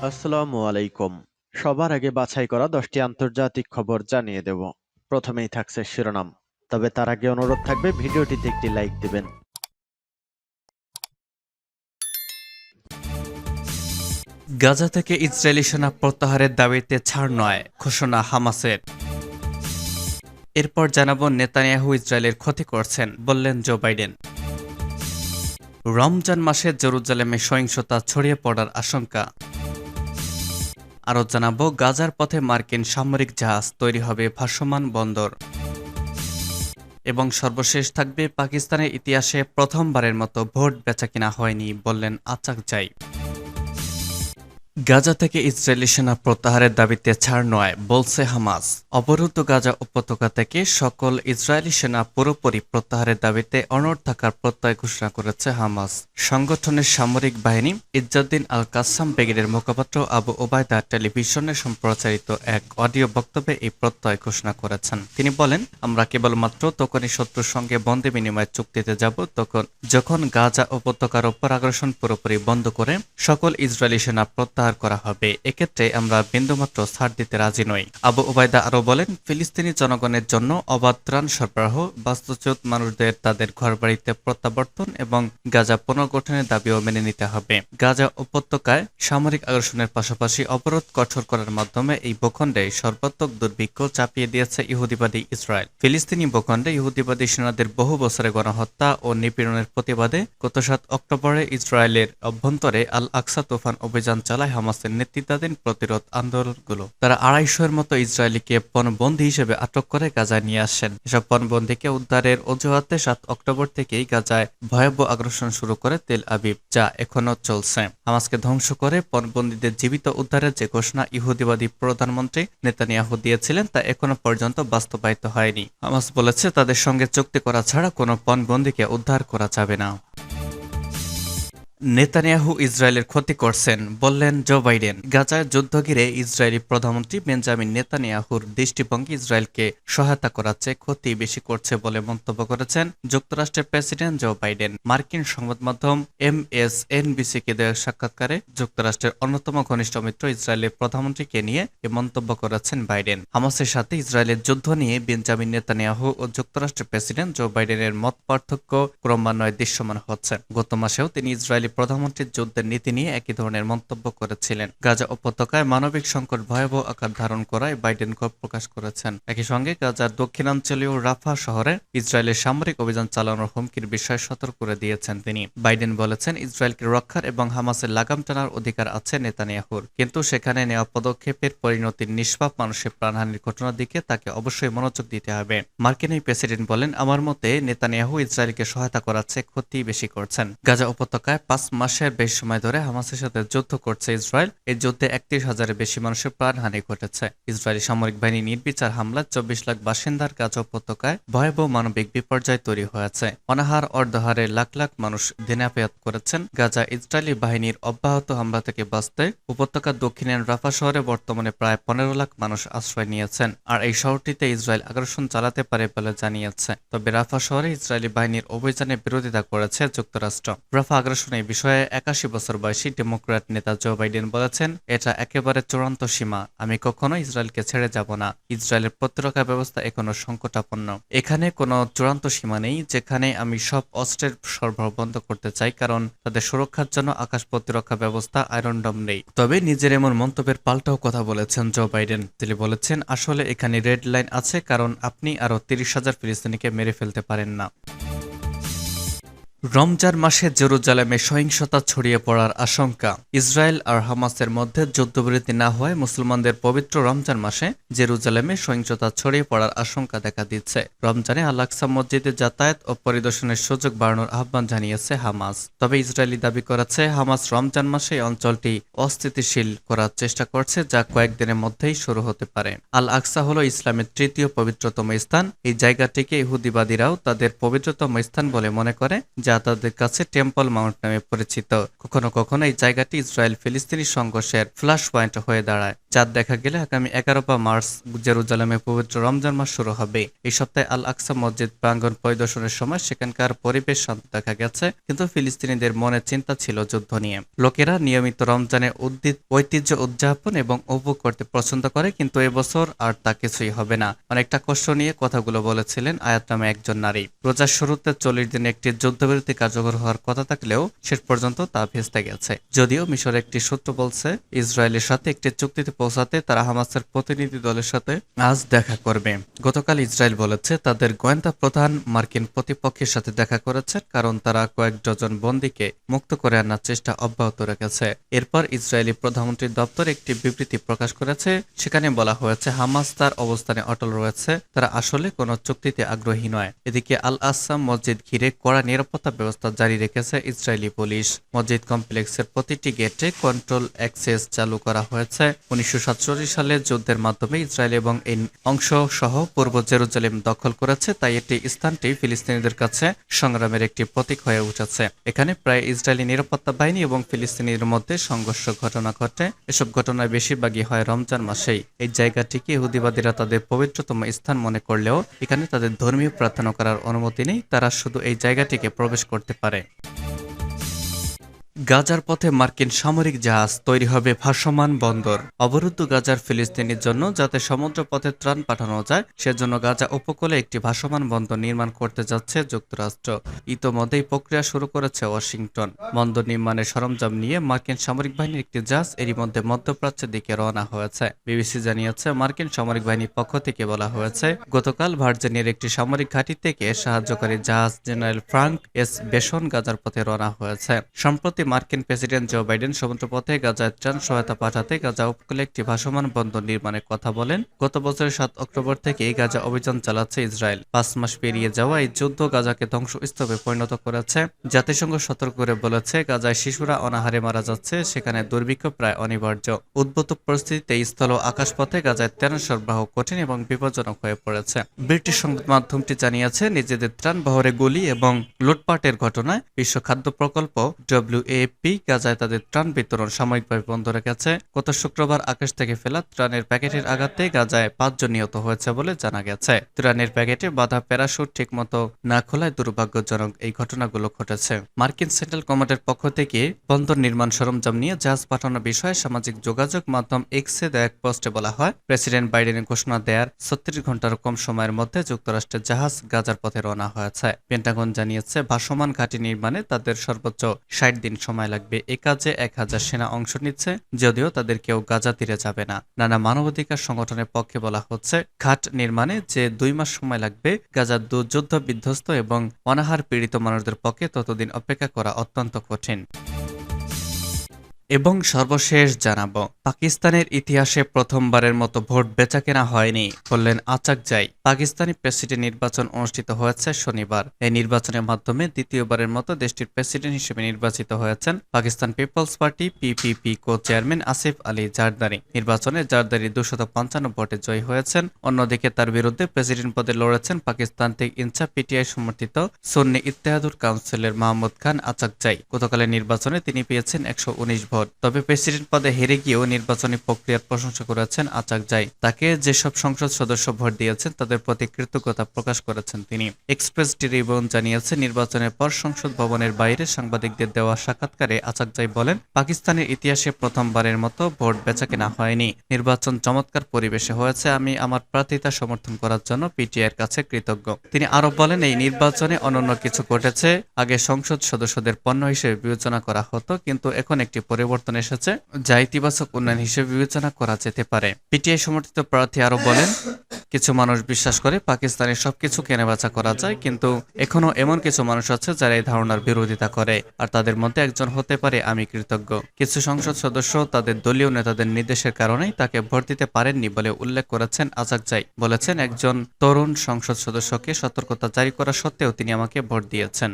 আসসালামু আলাইকুম। সবার আগে বাছাই করা 10টি আন্তর্জাতিক খবর জানিয়ে দেব। প্রথমেই থাকছে শিরোনাম। তবে তার আগে অনুরোধ থাকবে ভিডিওটিতে একটি লাইক দিবেন। গাজা থেকে ইসরায়েলি সেনা প্রত্যাহারের দাবিতে ছাড় নয় ঘোষণা হামাসের। এরপর জানাবো নেতানিয়াহু ইসরায়েলের ক্ষতি করছেন, বললেন জো বাইডেন। রমজান মাসে জেরুজালেমে সহিংসতা ছড়িয়ে পড়ার আশঙ্কা। আরও জানাবো গাজার পথে মার্কিন সামরিক জাহাজ তৈরি হবে ভাসমান বন্দর। এবং সর্বশেষ থাকবে পাকিস্তানের ইতিহাসে প্রথমবারের মতো ভোট বেচাকেনা হয়নি, বললেন আচাকজাই। গাজা থেকে ইসরায়েলি সেনা প্রত্যাহারের দাবিতে ছাড় নয় বলছে হামাস। অবরুদ্ধ গাজা উপত্যকা থেকে সকল ইসরায়েলি সেনা পুরোপুরি প্রত্যাহারের দাবিতে অনড় থাকার প্রত্যয় ঘোষণা করেছে হামাস। সংগঠনের সামরিক বাহিনী ইজ্জাদ্দিন আল কাসাম ব্রিগেডের মুখপাত্র আবু ওবায়দা টেলিভিশনে সম্প্রচারিত এক অডিও বক্তব্যে এই প্রত্যয় ঘোষণা করেছেন। তিনি বলেন, আমরা কেবলমাত্র তখনই শত্রুর সঙ্গে বন্দি বিনিময় চুক্তিতে যাব যখন গাজা উপত্যকার ওপর আগ্রাসন পুরোপুরি বন্ধ করে সকল ইসরায়েলি সেনা প্রত্যাহার করা হবে। এক্ষেত্রে আমরা বিন্দুমাত্র ছাড় দিতে রাজি নই। আবু ওবায়দা আরও বলেন, ফিলিস্তিনি জনগণের জন্য অবাধ ত্রাণ সরবরাহ, বাস্তুচ্যুত মানুষদের তাদের ঘরবাড়িতে প্রত্যাবর্তন এবং গাজা পুনর্গঠনের দাবিও মেনে নিতে হবে। গাজা উপত্যকায় সামরিক আগ্রাসনের পাশাপাশি অবরোধ কঠোর করার মাধ্যমে এই ভূখণ্ডে সর্বাত্মক দুর্ভিক্ষ চাপিয়ে দিয়েছে ইহুদিবাদী ইসরায়েল। ফিলিস্তিনি ভূখণ্ডে ইহুদিবাদী সেনাদের বহু বছরের গণহত্যা ও নিপীড়নের প্রতিবাদে গত 7 অক্টোবরে ইসরায়েলের অভ্যন্তরে আল আকসা তুফান অভিযান চালায় হামাসের নেতৃত্বাধীন প্রতিরোধ আন্দোলনগুলো। তারা 250-এর মতো ইসরায়েলিকে পণবন্দী হিসেবে আটক করে গাজায় নিয়ে আসেন। এসব পণবন্দীকে উদ্ধারের অজুহাতে 7 অক্টোবর থেকেই গাজায় ভয়াবহ আগ্রাসন শুরু করে তেল আবিব, যা এখনও চলছে। হামাসকে ধ্বংস করে পণবন্দীদের জীবিত উদ্ধারের যে ঘোষণা ইহুদিবাদী প্রধানমন্ত্রী নেতানিয়াহু দিয়েছিলেন তা এখনো পর্যন্ত বাস্তবায়িত হয়নি। হামাস বলেছে, তাদের সঙ্গে চুক্তি করা ছাড়া কোনো পণবন্দীকে উদ্ধার করা যাবে না। নেতানিয়াহু ইসরায়েলের ক্ষতি করছেন, বললেন জো বাইডেন। গাজায় যুদ্ধ ঘিরে ইসরায়েলি প্রধানমন্ত্রী বেঞ্জামিন নেতানিয়াহুর দৃষ্টিভঙ্গি ইসরায়েলকে সহায়তা করার চেয়ে ক্ষতি বেশি করছে বলে মন্তব্য করেছেন যুক্তরাষ্ট্রের প্রেসিডেন্ট জো বাইডেন। মার্কিন সংবাদ মাধ্যম MSNBC-কে দেওয়া সাক্ষাৎকারে যুক্তরাষ্ট্রের অন্যতম ঘনিষ্ঠ মিত্র ইসরায়েলের প্রধানমন্ত্রীকে নিয়ে এ মন্তব্য করেছেন বাইডেন। হামাসের সাথে ইসরায়েলের যুদ্ধ নিয়ে বেঞ্জামিন নেতানিয়াহু ও যুক্তরাষ্ট্রের প্রেসিডেন্ট জো বাইডেনের মত পার্থক্য ক্রমান্বয়ে দৃশ্যমান হচ্ছে। গত মাসেও তিনি ইসরায়েলি প্রধানমন্ত্রীর যুদ্ধের নীতি নিয়ে একই ধরনের মন্তব্য করেছিলেন। গাজা উপত্যকায় মানবিক সংকট ভয়াবহ আকার ধারণ করায় বাইডেন ক্ষোভ প্রকাশ করেছেন। একই সঙ্গে গাজার দক্ষিণাঞ্চলীয় রাফা শহরে ইসরায়েলের সামরিক অভিযান চালানোর হুমকির বিষয়ে সতর্ক করে দিয়েছেন তিনি। বাইডেন বলেছেন, ইসরায়েলকে রক্ষার এবং হামাসের লাগাম টানার অধিকার আছে নেতানিয়াহুর, কিন্তু সেখানে নেওয়া পদক্ষেপের পরিণতির নিষ্পাপ মানুষের প্রাণহানির ঘটনার দিকে তাকে অবশ্যই মনোযোগ দিতে হবে। মার্কিন এই প্রেসিডেন্ট বলেন, আমার মতে নেতানিয়াহু ইসরায়েলকে সহায়তা করার চেয়ে ক্ষতি বেশি করছেন। গাজা উপত্যকায় 5 মাসের বেশি সময় ধরে হামাসের সাথে যুদ্ধ করছে ইসরায়েল। এই যুদ্ধে 31,000-এর বেশি মানুষের প্রাণহানি ঘটেছে। ইসরায়েলি সামরিক বাহিনী নির্বিচার হামলায় 24 লাখ বাসিন্দার গাজা উপত্যকায় ভয়াবহ মানবিক বিপর্যয় তৈরি হয়েছে। অনাহার অর্ধহারে লাখ লাখ মানুষ দিনাপিয়াত করেছেন। গাজা ইসরায়েলি বাহিনীর অব্যাহত হামলা থেকে বাঁচতে উপত্যকার দক্ষিণের রাফা শহরে বর্তমানে প্রায় 15 লাখ মানুষ আশ্রয় নিয়েছেন। আর এই শহরটিতে ইসরায়েল আগ্রাসন চালাতে পারে বলে জানিয়েছে। তবে রাফা শহরে ইসরায়েলি বাহিনীর অভিযানের বিরোধিতা করেছে যুক্তরাষ্ট্র। রাফা আগ্রাসনের বিষয়ে 81 বছর বয়সী ডেমোক্র্যাট নেতা জো বাইডেন বলেছেন, এটা একেবারে চূড়ান্ত সীমা। আমি কখনো ইসরায়েলকে ছেড়ে যাব না। ইসরায়েলের প্রতিরক্ষা ব্যবস্থা এখনো সংকটাপন্ন। এখানে কোনো চূড়ান্ত সীমা নেই যেখানে আমি সব অস্ত্রের সরবরাহ বন্ধ করতে চাই, কারণ তাদের সুরক্ষার জন্য আকাশ প্রতিরক্ষা ব্যবস্থা আয়রন ডোম নেই। তবে নিজের এমন মন্তব্যের পাল্টাও কথা বলেছেন জো বাইডেন। তিনি বলেছেন, আসলে এখানে রেড লাইন আছে, কারণ আপনি আরও 30,000 ফিলিস্তিনিকে মেরে ফেলতে পারেন না। রমজান মাসে জেরুজালেমে সহিংসতা ছড়িয়ে পড়ার আশঙ্কা। ইসরায়েল আর হামাসের মধ্যে যুদ্ধবিরতি না হওয়ায় মুসলমানদের পবিত্র রমজান মাসে জেরুজালেমে সহিংসতা ছড়িয়ে পড়ার আশঙ্কা দেখা দিচ্ছে। রমজানে আল আকসা মসজিদে যাতায়াত ও পরিদর্শনের সুযোগ বাড়ানোর আহ্বান জানিয়েছে হামাস। তবে ইসরায়েলি দাবি করেছে, হামাস রমজান মাসে এই অঞ্চলটি অস্থিতিশীল করার চেষ্টা করছে, যা কয়েকদিনের মধ্যেই শুরু হতে পারে। আল আকসা হল ইসলামের 3য় পবিত্রতম স্থান। এই জায়গাটিকে ইহুদিবাদীরাও তাদের পবিত্রতম স্থান বলে মনে করে, যা তাদের কাছে টেম্পল মাউন্ট নামে পরিচিত। কখনো কখনো এই জায়গাটি ইসরায়েল ফিলিস্তিনি সংঘর্ষের ফ্ল্যাশ পয়েন্ট হয়ে দাঁড়ায়। চাঁদ দেখা গেলে আগামী 11 মার্চ জেরুজালেমে পবিত্র রমজান মাস শুরু হবে। এই সপ্তাহে আল আকসা মসজিদ প্রাঙ্গণ পরিদর্শনের সময় সেখানকার পরিবেশ শান্ত দেখা গেছে, কিন্তু ফিলিস্তিনিদের মনে চিন্তা ছিল যুদ্ধ নিয়ে। লোকেরা নিয়মিত রমজানের ঐতিহ্য উদযাপন এবং উপভোগ করতে পছন্দ করে, কিন্তু এবছর আর তা কিছুই হবে না। অনেকটা কষ্ট নিয়ে কথাগুলো বলেছিলেন আয়াত নামে একজন নারী। রোজার শুরুতে 40 দিনে একটি যুদ্ধবিরতি কার্যকর হওয়ার কথা থাকলেও শেষ পর্যন্ত তা ভেস্তে গেছে। যদিও মিশরের একটি সূত্র বলছে ইসরায়েলের সাথে একটি চুক্তিতে পৌঁছাতে তারা হামাসের প্রতিনিধি দলের সাথে আজ দেখা করবে। গতকাল ইসরায়েল বলেছে তাদের গোয়েন্দা প্রধান মার্কিন প্রতিপক্ষের সাথে দেখা করেছেন, কারণ তারা কয়েক ডজন বন্দীকে মুক্ত করে আনার চেষ্টা অব্যাহত রেখেছে। এরপর ইসরায়েলি প্রধানমন্ত্রীর দপ্তর একটি বিবৃতি প্রকাশ করেছে। সেখানে বলা হয়েছে হামাস তার অবস্থানে অটল রয়েছে, তারা আসলে কোনো চুক্তিতে আগ্রহী নয়। এদিকে আল আসাম মসজিদ ঘিরে কড়া নিরাপত্তা ব্যবস্থা জারি রেখেছে ইসরায়েলি পুলিশ। মসজিদ কমপ্লেক্সের প্রতিটি গেটে কন্ট্রোল অ্যাক্সেস চালু করা হয়েছে। 1947 সালে যুদ্ধের মাধ্যমে ইসরায়েল এবং এই অংশ সহ পূর্ব জেরুজালেম দখল করেছে, তাই এটি স্থানটি ফিলিস্তিনিদের কাছে সংগ্রামের একটি প্রতীক হয়ে উঠেছে। এখানে প্রায় ইসরায়েলি নিরাপত্তা বাহিনী এবং ফিলিস্তিনিদের মধ্যে সংঘর্ষ ঘটনা ঘটে। এসব ঘটনায় বেশিরভাগই হয় রমজান মাসেই। এই জায়গাটিকে ইহুদিবাদীরা তাদের পবিত্রতম স্থান মনে করলেও এখানে তাদের ধর্মীয় প্রার্থনা করার অনুমতি নেই, তারা শুধু এই জায়গাটিকে প্রবেশ করতে পারে। গাজার পথে মার্কিন সামরিক জাহাজ, তৈরি হবে ভাসমান বন্দর। অবরুদ্ধ গাজার ফিলিস্তিনির জন্য যাতে সমুদ্র পথে ত্রাণ পাঠানো যায়, সেজন্য গাজা উপকূলে একটি ভাসমান বন্দর নির্মাণ করতে যাচ্ছে যুক্তরাষ্ট্র। ইতোমধ্যেই প্রক্রিয়া শুরু করেছে ওয়াশিংটন। বন্দর নির্মাণের সরঞ্জাম নিয়ে মার্কিন সামরিক বাহিনীর একটি জাহাজ এরই মধ্যে মধ্যপ্রাচ্যের দিকে রওনা হয়েছে। বিবিসি জানিয়েছে, মার্কিন সামরিক বাহিনীর পক্ষ থেকে বলা হয়েছে, গতকাল ভার্জিনিয়ার একটি সামরিক ঘাঁটি থেকে সাহায্যকারী জাহাজ জেনারেল ফ্রাঙ্ক এস বেসন গাজার পথে রওনা হয়েছে। সম্প্রতি মার্কিন প্রেসিডেন্ট জো বাইডেন সমুদ্রপথে গাজায় ত্রাণ সহায়তা পাঠাতে গাজা উপকূলে একটি ভাসমান বন্দর নির্মাণের কথা বলেন। গত বছরের 7 অক্টোবর থেকে গাজা অভিযান চালাচ্ছে ইসরায়েল। 5 মাস পেরিয়ে যাওয়া এই যুদ্ধ গাজাকে ধ্বংসস্তূপে পরিণত করেছে। জাতিসংঘ সতর্ক করে বলেছে, গাজায় শিশুরা অনাহারে মারা যাচ্ছে, সেখানে দুর্ভিক্ষ প্রায় অনিবার্য। উদ্ভূত পরিস্থিতিতে স্থল ও আকাশপথে গাজায় ত্রাণ সরবরাহ কঠিন এবং বিপজ্জনক হয়ে পড়েছে। ব্রিটিশ সংবাদ মাধ্যমটি জানিয়েছে, নিজেদের ত্রাণ বহরে গুলি এবং লুটপাটের ঘটনায় বিশ্ব খাদ্য প্রকল্প WFP গাজায় তাদের ত্রাণ বিতরণ সাময়িকভাবে বন্ধ রেখেছে। গত শুক্রবার আকাশ থেকে ফেলা ত্রাণের প্যাকেটের আঘাতে গাজায় 5 জন নিহত হয়েছে বলে জানা গেছে। ত্রাণের প্যাকেটে বাঁধা প্যারাশুট ঠিকমতো না খোলায় দুর্ভাগ্যজনক এই ঘটনাগুলো ঘটেছে। মার্কিন সেন্ট্রাল কমান্ডের পক্ষ থেকে বন্দর নির্মাণ সরঞ্জাম নিয়ে জাহাজ পাঠানোর বিষয়ে সামাজিক যোগাযোগ মাধ্যম এক্সে দেয়া এক পোস্টে বলা হয়, প্রেসিডেন্ট বাইডেনের ঘোষণা দেওয়ার 36 ঘন্টার কম সময়ের মধ্যে যুক্তরাষ্ট্রের জাহাজ গাজার পথে রওনা হয়েছে। পেন্টাগন জানিয়েছে, ভাসমান ঘাঁটি নির্মাণে তাদের সর্বোচ্চ 60 দিন সময় লাগবে। এই কাজে 1000 সেনা অংশ নিচ্ছে, যদিও তাদের কেউ গাজা তীরে যাবে না। নানা মানবাধিকার সংগঠনের পক্ষে বলা হচ্ছে, ঘাট নির্মাণে যে 2 মাস সময় লাগবে, গাজার যুদ্ধ বিধ্বস্ত এবং অনাহার পীড়িত মানুষদের পক্ষে ততদিন অপেক্ষা করা অত্যন্ত কঠিন। এবং সর্বশেষ জানাবো, পাকিস্তানের ইতিহাসে প্রথমবারের মতো ভোট বেচাকেনা হয়নি, বললেন আচাকজাই। পাকিস্তানি প্রেসিডেন্ট নির্বাচন অনুষ্ঠিত হয়েছে শনিবার। এই নির্বাচনের মাধ্যমে দ্বিতীয়বারের মতো দেশটির প্রেসিডেন্ট হিসেবে নির্বাচিত হয়েছেন Pakistan Peoples Party PPP co chairman Asif Ali Zardari. নির্বাচনে জারদারি 255 ভোটে জয়ী হয়েছেন। অন্যদিকে তার বিরুদ্ধে প্রেসিডেন্ট পদে লড়েছেন পাকিস্তান থেকে ইনসাফ PTI সমর্থিত সুন্নি ইত্তেহাদুল কাউন্সিলের মাহমুদ খান আচাকজাই। গতকালের নির্বাচনে তিনি পেয়েছেন 119 ভোট। তবে প্রেসিডেন্ট পদে হেরে গিয়েও নির্বাচনী প্রক্রিয়ার প্রশংসা করেছেন আচাকজাই। তাকে যেসব সংসদ সদস্য ভোট দিয়েছেন তাদের প্রতি কৃতজ্ঞতা প্রকাশ করেছেন তিনি। এক্সপ্রেস ট্রিবিউন জানিয়েছে, নির্বাচনের পর সংসদ ভবনের বাইরে সাংবাদিকদের দেওয়া সাক্ষাৎকারে আচাকজাই বলেন, পাকিস্তানের ইতিহাসে প্রথমবারের মতো ভোট বেচাকেনা হয়নি। নির্বাচন চমৎকার পরিবেশে হয়েছে। আমি আমার প্রার্থিতা সমর্থন করার জন্য PTI এর কাছে কৃতজ্ঞ। তিনি আরো বলেন, এই নির্বাচনে অনন্য কিছু ঘটেছে। আগে সংসদ সদস্যদের পণ্য হিসেবে বিবেচনা করা হতো, কিন্তু এখন একটি পরিবর্তন এসেছে, যা ইতিবাচক উন্নয়ন হিসেবে বিবেচনা করা যেতে পারে। PTI সমর্থিত প্রার্থী আরো বলেন, কিছু মানুষ বিশ্বাস করে পাকিস্তানে সবকিছু কেনাবেচা করা যায়, কিন্তু এখনো এমন কিছু মানুষ আছে যারা এই ধারণার বিরোধিতা করে, আর তাদের মধ্যে একজন হতে পারে আমি কৃতজ্ঞ। কিছু সংসদ সদস্য তাদের দলীয় নেতাদের নির্দেশের কারণেই তাকে ভোট দিতে পারেননি বলে উল্লেখ করেছেন আচাকজাই। বলেছেন, একজন তরুণ সংসদ সদস্যকে সতর্কতা জারি করা সত্ত্বেও তিনি আমাকে ভোট দিয়েছেন।